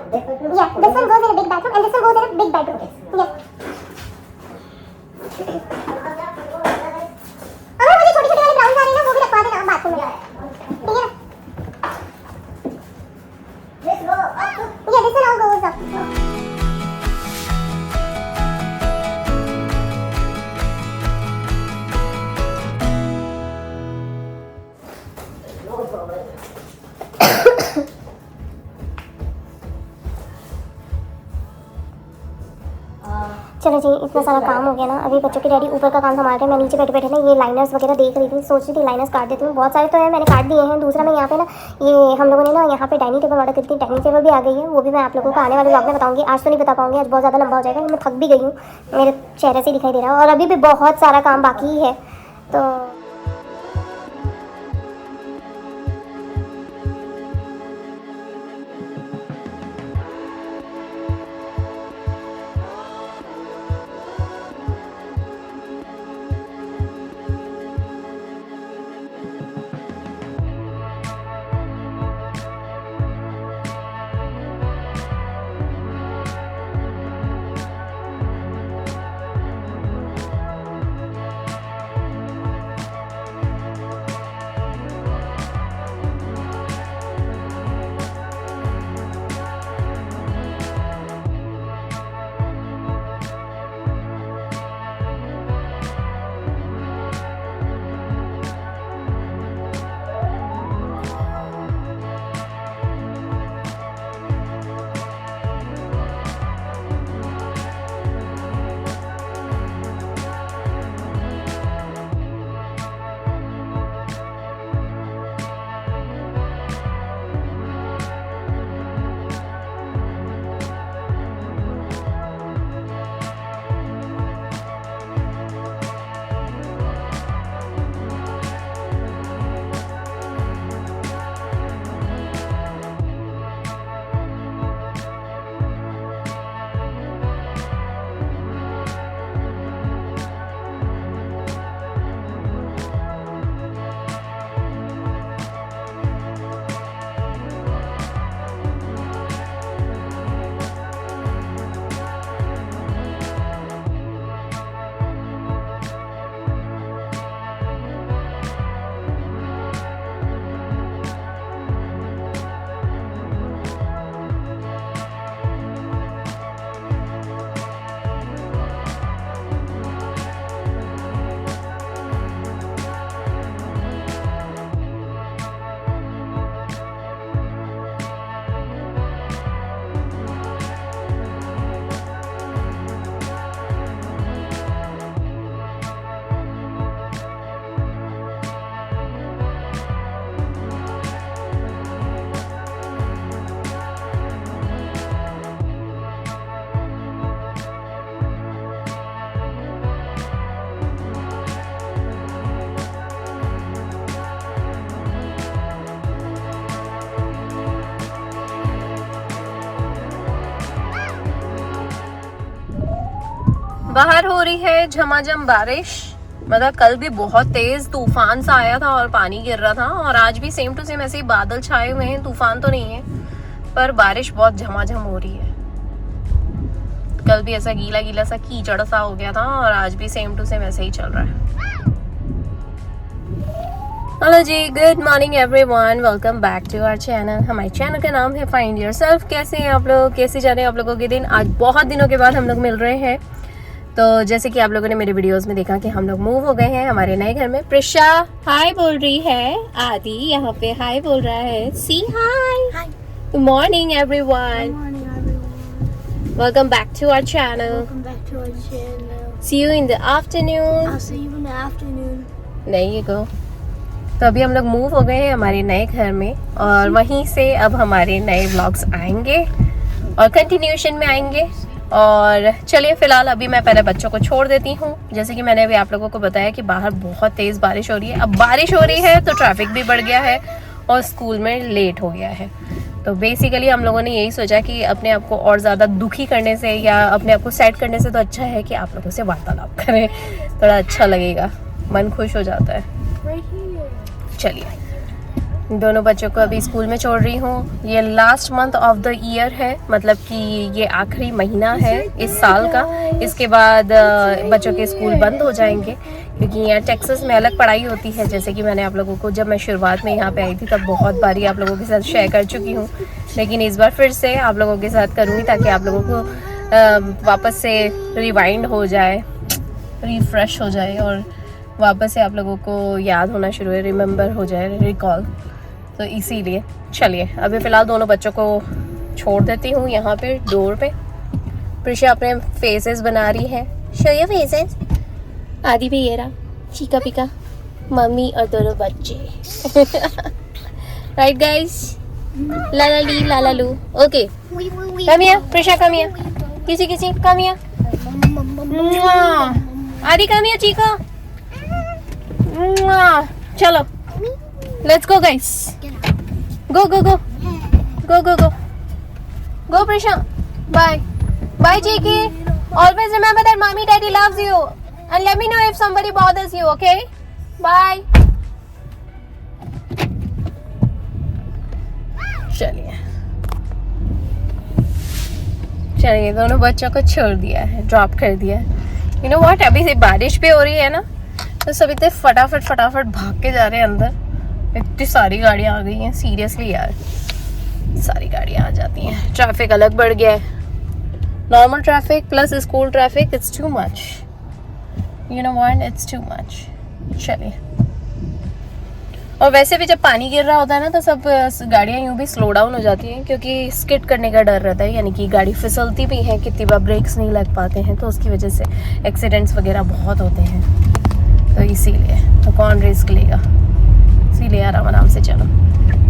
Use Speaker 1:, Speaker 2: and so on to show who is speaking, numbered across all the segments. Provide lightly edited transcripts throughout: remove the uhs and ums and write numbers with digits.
Speaker 1: Yeah, this one goes in a big bathroom and this one goes in a big bedroom. Yeah. अगर मुझे छोटी छोटी वाली brown sari ना वो भी रखवा देना बाथरूम में, ठीक है ना? Yeah, this one all goes up. चलो जी, इतना सारा काम हो गया ना। अभी बच्चों की डैडी ऊपर का काम संभाल रहे हैं, मैं नीचे बैठे बैठे ना ये लाइनर्स वगैरह देख रही थी। सोच रही थी लाइनर्स काट देती हूँ। बहुत सारे तो है, मैंने काट दिए हैं। दूसरा मैं यहाँ पे ना ये हम लोगों ने ना यहाँ पे डाइनिंग टेबल ऑर्डर करी थी, डाइनिंग टेबल भी आ गई है। वो भी मैं आप लोगों को आने वाले व्लॉग में बताऊँगी। आज तो नहीं बता पाऊँगी, आज बहुत ज़्यादा लंबा हो जाएगा। मैं थक भी गई हूँ, मेरे चेहरे से दिखाई दे रहा है। और अभी भी बहुत सारा काम बाकी है तो
Speaker 2: बाहर हो रही है झमाझम बारिश। मतलब कल भी बहुत तेज तूफान सा आया था और पानी गिर रहा था, और आज भी सेम टू सेम ऐसे ही बादल छाए हुए हैं। तूफान तो नहीं है पर बारिश बहुत झमाझम हो रही है। कल भी ऐसा गीला गीला सा कीचड़ सा हो गया था और आज भी सेम टू सेम ऐसे ही चल रहा है। हेलो जी, good morning everyone, welcome back to our channel. हमारे चैनल का नाम है फाइंड योरसेल्फ। कैसे हैं आप लोग, कैसे जा रहे हैं आप लोगों के दिन? आज बहुत दिनों के बाद हम लोग मिल रहे हैं। तो जैसे कि आप लोगों ने मेरे वीडियोस में देखा कि हम लोग मूव हो गए हैं हमारे नए घर में। प्रिशा हाय बोल रही है, आदि यहाँ पे हाय बोल रहा है। See hi, good morning everyone, welcome back to our channel. See you in the afternoon. नहीं ये गो। तो अभी हम लोग मूव हो गए हैं हमारे नए घर में और वहीं से अब हमारे नए व्लॉग्स आएंगे और कंटिन्यूएशन में आएंगे। और चलिए फिलहाल अभी मैं पहले बच्चों को छोड़ देती हूँ। जैसे कि मैंने अभी आप लोगों को बताया कि बाहर बहुत तेज़ बारिश हो रही है। अब बारिश हो रही है तो ट्रैफिक भी बढ़ गया है और स्कूल में लेट हो गया है। तो बेसिकली हम लोगों ने यही सोचा कि अपने आप को और ज़्यादा दुखी करने से या अपने आप को सेट करने से तो अच्छा है कि आप लोगों से वार्तालाप करें, थोड़ा अच्छा लगेगा, मन खुश हो जाता है। चलिए दोनों बच्चों को अभी स्कूल में छोड़ रही हूँ। ये last month of the year है, मतलब कि ये आखिरी महीना है इस साल का। इसके बाद बच्चों के स्कूल बंद हो जाएंगे, क्योंकि यहाँ टेक्सास में अलग पढ़ाई होती है। जैसे कि मैंने आप लोगों को, जब मैं शुरुआत में यहाँ पे आई थी तब बहुत बारी आप लोगों के साथ शेयर कर चुकी हूँ, लेकिन इस बार फिर से आप लोगों के साथ करूँगी, ताकि आप लोगों को वापस से रिवाइंड हो जाए, रिफ्रेश हो जाए, और वापस से आप लोगों को याद होना शुरू है, रिमेंबर हो जाए, रिकॉल। तो इसीलिए चलिए अभी फ़िलहाल दोनों बच्चों को छोड़ देती हूँ यहाँ पे डोर पे। प्रिशा अपने फेसेस बना रही है, शो योर फेसेस। आदि भी ये रहा, चीका पिका, मम्मी और दोनों बच्चे। राइट गाइस, लाला ली लाला लू। Okay come here, Prisha come here, किसी come here, Aadi come here, चीका। चलो let's go guys, go go go go go go go Prisha, bye bye चीकी। Always remember that mommy daddy loves you and let me know if somebody bothers you, okay? Bye. चलिए दोनों बच्चों को छोड़ दिया है, ड्रॉप कर दिया है। You know what, अभी से बारिश भी हो रही है ना, तो सब इतने फटाफट भाग के जा रहे हैं अंदर। इतनी सारी गाड़ियाँ आ गई हैं, सीरियसली यार, सारी गाड़ियाँ आ जाती हैं। ट्रैफिक अलग बढ़ गया है, normal traffic plus school traffic, it's too much, you know what, it's too much. चलिए, और वैसे भी जब पानी गिर रहा होता है ना, तो सब गाड़ियाँ यूँ भी स्लो डाउन हो जाती हैं, क्योंकि स्किड करने का डर रहता है, यानी कि गाड़ी फिसलती भी है, कितनी बार ब्रेक्स नहीं लग पाते हैं, तो उसकी वजह से एक्सीडेंट्स वगैरह बहुत होते हैं। तो इसीलिए तो कौन रिस्क लेगा, इसीलिए आराम से चलो।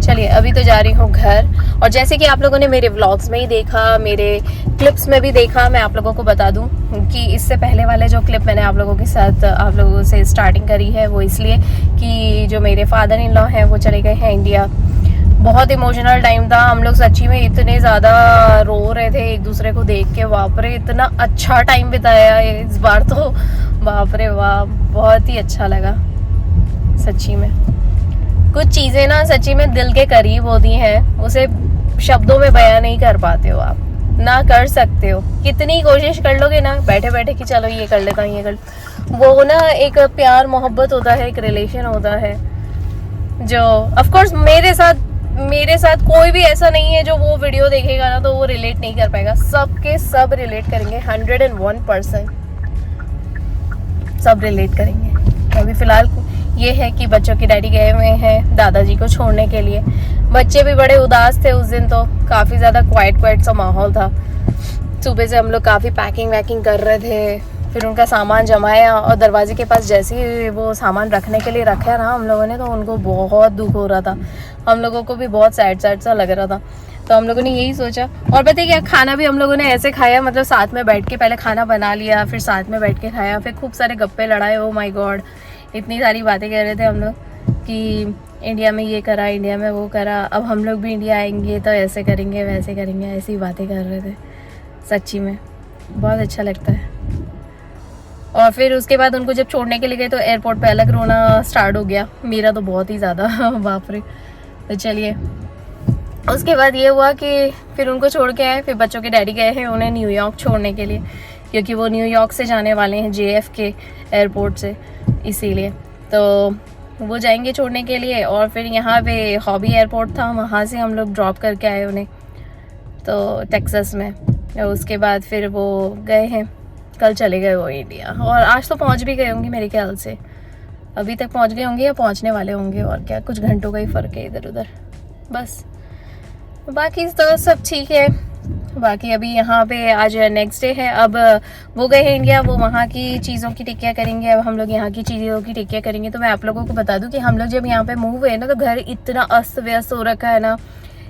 Speaker 2: चलिए अभी तो जा रही हूँ घर, और जैसे कि आप लोगों ने मेरे व्लॉग्स में ही देखा, मेरे क्लिप्स में भी देखा, मैं आप लोगों को बता दूं कि इससे पहले वाले जो क्लिप मैंने आप लोगों के साथ, आप लोगों से स्टार्टिंग करी है, वो इसलिए कि जो मेरे फादर इन लॉ हैं वो चले गए हैं इंडिया। बहुत इमोशनल टाइम था, हम लोग सच्ची में इतने ज़्यादा रो रहे थे एक दूसरे को देख के। बाप रे, इतना अच्छा टाइम बिताया इस बार तो, बाप रे वाह, बहुत ही अच्छा लगा सच्ची में। कुछ चीज़ें ना सच्ची में दिल के करीब होती हैं, उसे शब्दों में बयां नहीं कर पाते हो आप, ना कर सकते हो। कितनी कोशिश कर लोगे ना बैठे बैठे कि चलो ये कर लेता हूँ, ये कर, वो ना एक प्यार मोहब्बत होता है, एक रिलेशन होता है, जो ऑफ कोर्स मेरे साथ कोई भी ऐसा नहीं है जो वो वीडियो देखेगा ना तो वो रिलेट नहीं कर पाएगा। सबके सब रिलेट करेंगे, 101% सब रिलेट करेंगे। अभी फिलहाल ये है कि बच्चों के डैडी गए हुए हैं दादाजी को छोड़ने के लिए। बच्चे भी बड़े उदास थे उस दिन, तो काफ़ी ज़्यादा क्वाइट सा माहौल था। सुबह से हम लोग काफ़ी पैकिंग वैकिंग कर रहे थे, फिर उनका सामान जमाया, और दरवाजे के पास जैसे ही वो सामान रखने के लिए रखा ना हम लोगों ने, तो उनको बहुत दुख हो रहा था, हम लोगों को भी बहुत सैड सा लग रहा था। तो हम लोगों ने यही सोचा, और पता है क्या, खाना भी हम लोगों ने ऐसे खाया, मतलब साथ में बैठ के पहले खाना बना लिया, फिर साथ में बैठ के खाया, फिर खूब सारे गप्पे लड़ाए। ओ माय गॉड, इतनी सारी बातें कर रहे थे हम लोग कि इंडिया में ये करा, इंडिया में वो करा, अब हम लोग भी इंडिया आएंगे तो ऐसे करेंगे वैसे करेंगे, ऐसी बातें कर रहे थे। सच्ची में बहुत अच्छा लगता है। और फिर उसके बाद उनको जब छोड़ने के लिए गए तो एयरपोर्ट पे अलग रोना स्टार्ट हो गया, मेरा तो बहुत ही ज़्यादा बाप रे। तो चलिए, उसके बाद ये हुआ कि फिर उनको छोड़ के आए, फिर बच्चों के डैडी गए हैं उन्हें न्यूयॉर्क छोड़ने के लिए, क्योंकि वो न्यूयॉर्क से जाने वाले हैं JFK एयरपोर्ट से, इसीलिए तो वो जाएंगे छोड़ने के लिए। और फिर यहाँ पे हॉबी एयरपोर्ट था, वहाँ से हम लोग ड्रॉप करके आए उन्हें, तो टेक्सास में। उसके बाद फिर वो गए हैं, कल चले गए वो इंडिया, और आज तो पहुँच भी गए होंगे मेरे ख्याल से, अभी तक पहुँच गए होंगे या पहुँचने वाले होंगे, और क्या, कुछ घंटों का ही फ़र्क है इधर उधर बस। बाकी तो सब ठीक है। बाकी अभी यहाँ पे आज नेक्स्ट डे है, अब वो गए हैं इंडिया, वो वहाँ की चीज़ों की टेक केयर करेंगे, अब हम लोग यहाँ की चीज़ों की टेक केयर करेंगे। तो मैं आप लोगों को बता दूँ कि हम लोग जब यहाँ पे मूव हुए ना, तो घर इतना अस्त व्यस्त हो रखा है ना,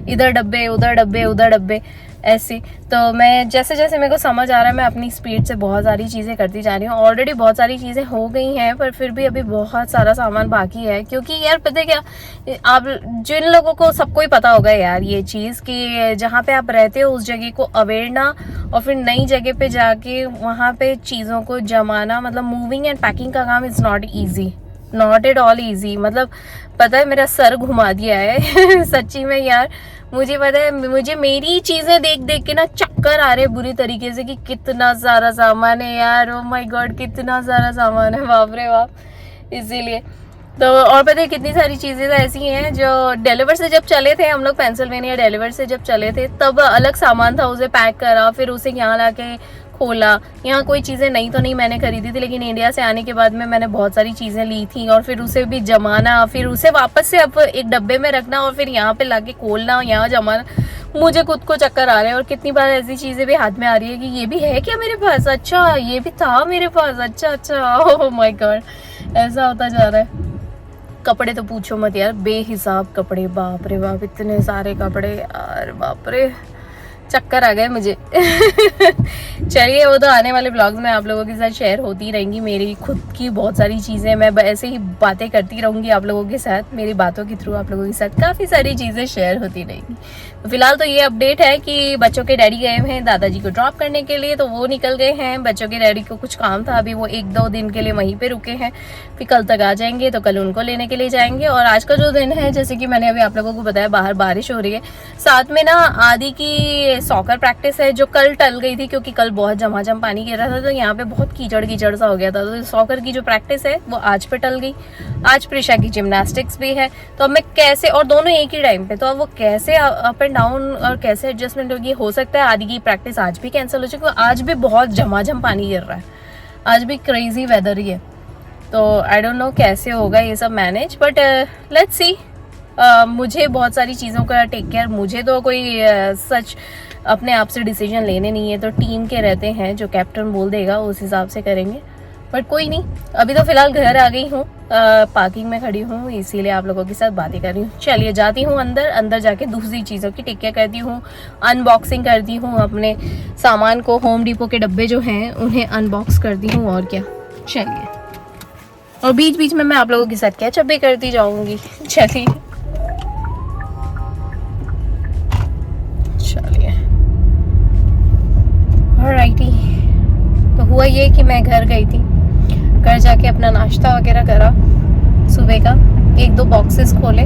Speaker 2: इधर डब्बे उधर डब्बे उधर डब्बे ऐसी। तो मैं जैसे जैसे मेरे को समझ आ रहा है, मैं अपनी स्पीड से बहुत सारी चीज़ें करती जा रही हूँ। ऑलरेडी बहुत सारी चीज़ें हो गई हैं, पर फिर भी अभी बहुत सारा सामान बाकी है, क्योंकि यार पता है क्या, आप जिन लोगों को, सबको ही पता होगा यार ये चीज़ कि जहाँ पे आप रहते हो उस जगह को अवेयरना, और फिर नई जगह पे जाके वहाँ पे चीज़ों को जमाना, मतलब मूविंग एंड पैकिंग का काम is not easy. Not at all easy. मतलब पता है मेरा सर घुमा दिया है सच्ची में यार। मुझे पता है, मुझे मेरी चीजें देख देख के ना चक्कर आ रहे बुरी तरीके से कि कितना सारा सामान है यार। ओ माय गॉड, कितना सारा सामान है, बाप रे बाप। इसीलिए तो और पता है कितनी सारी चीज़ें ऐसी हैं जो डिलीवर से जब चले थे हम लोग, पेंसिल्वेनिया डिलीवर से जब चले थे तब अलग सामान था, उसे पैक करा, फिर उसे यहाँ लाके खोला। यहाँ कोई चीज़ें नहीं तो नहीं मैंने खरीदी थी, लेकिन इंडिया से आने के बाद में मैंने बहुत सारी चीज़ें ली थी और फिर उसे भी जमाना, फिर उसे वापस से अब एक डब्बे में रखना और फिर यहाँ पे लाके खोलना, यहाँ जमाना। मुझे खुद को चक्कर आ रहे हैं। और कितनी बार ऐसी चीज़ें भी हाथ में आ रही है कि ये भी है क्या मेरे पास, अच्छा ये भी था मेरे पास, अच्छा अच्छा, ओह माय गॉड, ऐसा होता जा रहा है। कपड़े तो पूछो मत यार, बेहिसाब कपड़े, बाप रे बाप, इतने सारे कपड़े यार, बाप रे, चक्कर आ गए मुझे चलिए वो तो आने वाले ब्लॉग्स में आप लोगों के साथ शेयर होती रहेंगी। मेरी खुद की बहुत सारी चीज़ें, मैं ऐसे ही बातें करती रहूँगी आप लोगों के साथ, मेरी बातों के थ्रू आप लोगों के साथ काफ़ी सारी चीज़ें शेयर होती रहेंगी। तो फिलहाल तो ये अपडेट है कि बच्चों के डैडी गए हैं दादाजी को ड्रॉप करने के लिए, तो वो निकल गए हैं। बच्चों के डैडी को कुछ काम था, अभी वो 1-2 दिन के लिए वहीं पर रुके हैं, फिर कल तक आ जाएंगे, तो कल उनको लेने के लिए जाएंगे। और आज का जो दिन है, जैसे कि मैंने अभी आप लोगों को बताया, बाहर बारिश हो रही है, साथ में ना आदि की सॉकर प्रैक्टिस है जो कल टल गई थी क्योंकि कल बहुत झमाझम पानी गिर रहा था, तो यहाँ पे बहुत कीचड़ कीचड़ सा हो गया था। तो सॉकर की जो प्रैक्टिस है वो आज पे टल गई। आज प्रिशा की जिम्नास्टिक्स भी है, तो अब मैं कैसे, और दोनों एक ही टाइम पे, तो अब वो कैसे अप एंड डाउन और कैसे एडजस्टमेंट होगी। हो सकता है आदि की प्रैक्टिस आज भी कैंसिल हो चुकी, आज भी बहुत झमाझम पानी गिर रहा है, आज भी क्रेजी वेदर ही है। तो आई डोंट नो कैसे होगा ये सब मैनेज, बट लेट्स सी। मुझे बहुत सारी चीज़ों का टेक केयर, मुझे तो कोई सच अपने आप से डिसीजन लेने नहीं है, तो टीम के रहते हैं, जो कैप्टन बोल देगा उस हिसाब से करेंगे। बट कोई नहीं, अभी तो फिलहाल घर आ गई हूँ, पार्किंग में खड़ी हूँ, इसीलिए आप लोगों के साथ बातें कर रही हूँ। चलिए जाती हूँ अंदर जाके दूसरी चीज़ों की टेक केयर करती हूँ, अनबॉक्सिंग करती हूँ अपने सामान को, होम डिपो के डब्बे जो हैं उन्हें अनबॉक्स करती हूँ, और क्या। चलिए, और बीच बीच में मैं आप लोगों के साथ कैचअप भी करती जाऊँगी। चलिए ऑलराइटी। तो हुआ ये कि मैं घर गई थी, घर जाके अपना नाश्ता वगैरह करा सुबह का, 1-2 बॉक्सेस खोले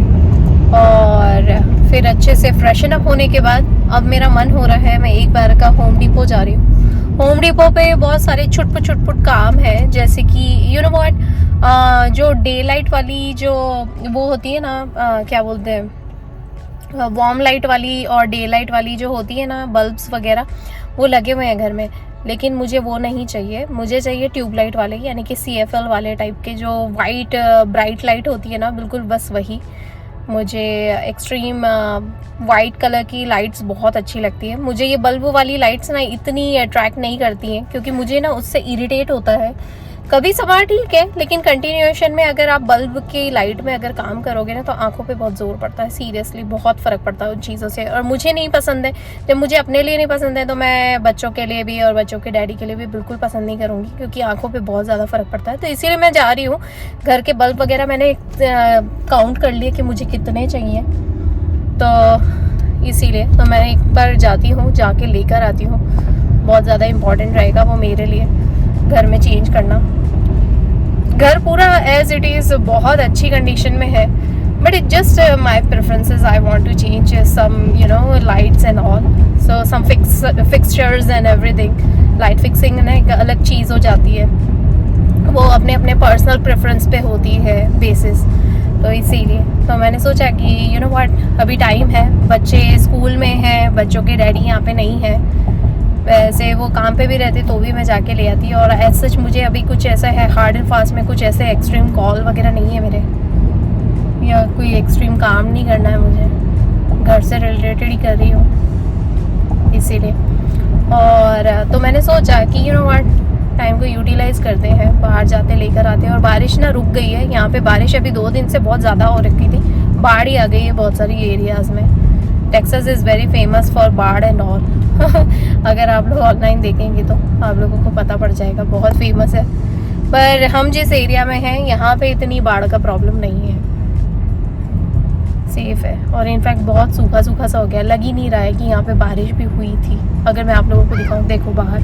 Speaker 2: और फिर अच्छे से फ्रेशन अप होने के बाद अब मेरा मन हो रहा है, मैं एक बार का होम डिपो जा रही हूँ। होम डिपो पे बहुत सारे छुटपुट काम है, जैसे कि यू नो व्हाट, जो डे लाइट वाली जो वो होती है ना, क्या बोलते हैं, वार्म लाइट वाली और डे लाइट वाली जो होती है ना, बल्ब्स वगैरह, वो लगे हुए हैं घर में, लेकिन मुझे वो नहीं चाहिए। मुझे चाहिए ट्यूबलाइट वाले, यानी कि CFL वाले टाइप के, जो वाइट ब्राइट लाइट होती है ना, बिल्कुल बस वही। मुझे एक्सट्रीम वाइट कलर की लाइट्स बहुत अच्छी लगती है। मुझे ये बल्ब वाली लाइट्स ना इतनी अट्रैक्ट नहीं करती हैं, क्योंकि मुझे ना उससे इरिटेट होता है। कभी सवार ठीक है, लेकिन कंटिन्यूएशन में अगर आप बल्ब की लाइट में अगर काम करोगे ना, तो आंखों पे बहुत जोर पड़ता है, सीरियसली बहुत फ़र्क पड़ता है उन चीज़ों से, और मुझे नहीं पसंद है। जब मुझे अपने लिए नहीं पसंद है, तो मैं बच्चों के लिए भी और बच्चों के डैडी के लिए भी बिल्कुल पसंद नहीं करूँगी, क्योंकि आंखों पे बहुत ज़्यादा फ़र्क पड़ता है। तो इसीलिए मैं जा रही हूँ। घर के बल्ब वगैरह मैंने काउंट कर लिए कि मुझे कितने चाहिए, तो इसीलिए तो मैं एक बार जाती हूँ, जाके लेकर आती हूँ। बहुत ज़्यादा इम्पॉर्टेंट रहेगा वो मेरे लिए, घर में चेंज करना। घर पूरा एज इट इज़ बहुत अच्छी कंडीशन में है, but it just my preferences, I want to change some you know lights and all, so some fixtures and everything. Light fixing ना एक अलग चीज़ हो जाती है, वो अपने अपने पर्सनल प्रेफरेंस पे होती है बेसिस। तो इसीलिए तो मैंने सोचा कि यू नो व्हाट, अभी टाइम है, बच्चे स्कूल में हैं, बच्चों के डैडी यहाँ पे नहीं है, वैसे वो काम पे भी रहते तो भी मैं जाके ले आती। और एज सच मुझे अभी कुछ ऐसा है हार्ड एंड फास्ट में, कुछ ऐसे एक्सट्रीम कॉल वगैरह नहीं है मेरे, या कोई एक्सट्रीम काम नहीं करना है मुझे, घर से रिलेटेड ही कर रही हूँ इसीलिए। और तो मैंने सोचा कि यू नो व्हाट, टाइम को यूटिलाइज़ करते हैं, बाहर जाते लेकर आते हैं। और बारिश ना रुक गई है यहाँ पे, बारिश अभी 2 दिन से बहुत ज़्यादा हो रखी थी, बाढ़ ही आ गई है बहुत सारी एरियाज़ में। Texas is very famous for बाढ़ एंड ऑल अगर आप लोग ऑनलाइन देखेंगे तो आप लोगों को पता पड़ जाएगा, बहुत फेमस है। पर हम जिस एरिया में हैं यहाँ पे इतनी बाढ़ का प्रॉब्लम नहीं है, सेफ है। और इनफैक्ट बहुत सूखा सूखा सा हो गया, लग ही नहीं रहा है कि यहाँ पे बारिश भी हुई थी। अगर मैं आप लोगों को दिखाऊँ, देखो बाहर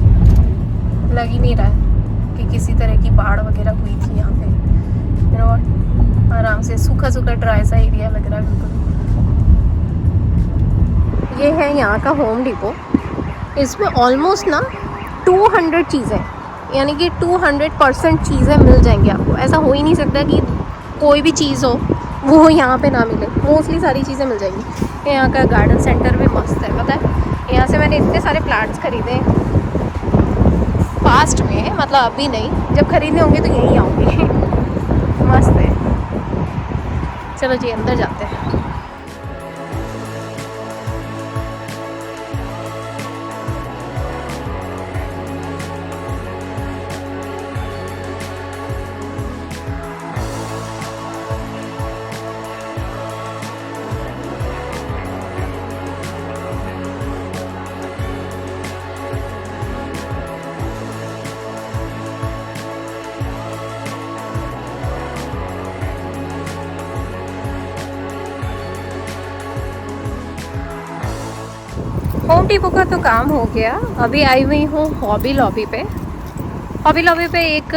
Speaker 2: लग ही नहीं रहा है कि किसी तरह की बाढ़ वगैरह हुई थी यहाँ पे, यू नो आराम से सूखा सूखा ड्राई सा एरिया लग रहा है बिल्कुल। ये है यहाँ का होम डिपो। इसमें ऑलमोस्ट ना 200 चीज़ें, यानी कि 200% चीज़ें मिल जाएंगी आपको। ऐसा हो ही नहीं सकता कि कोई भी चीज़ हो वो यहाँ पे ना मिले, मोस्टली सारी चीज़ें मिल जाएंगी। यहाँ का गार्डन सेंटर भी मस्त है, पता है। यहाँ से मैंने इतने सारे प्लांट्स खरीदे फास्ट में, मतलब अभी नहीं, जब खरीदने होंगे तो यहीं आऊँगी। मस्त है। चलो जी अंदर जाते हैं। होम डिपो का तो काम हो गया। अभी आई हुई हूँ हॉबी लॉबी पे। हॉबी लॉबी पे एक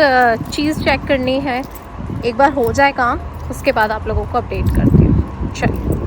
Speaker 2: चीज़ चेक करनी है, एक बार हो जाए काम उसके बाद आप लोगों को अपडेट करती हूँ। चलिए।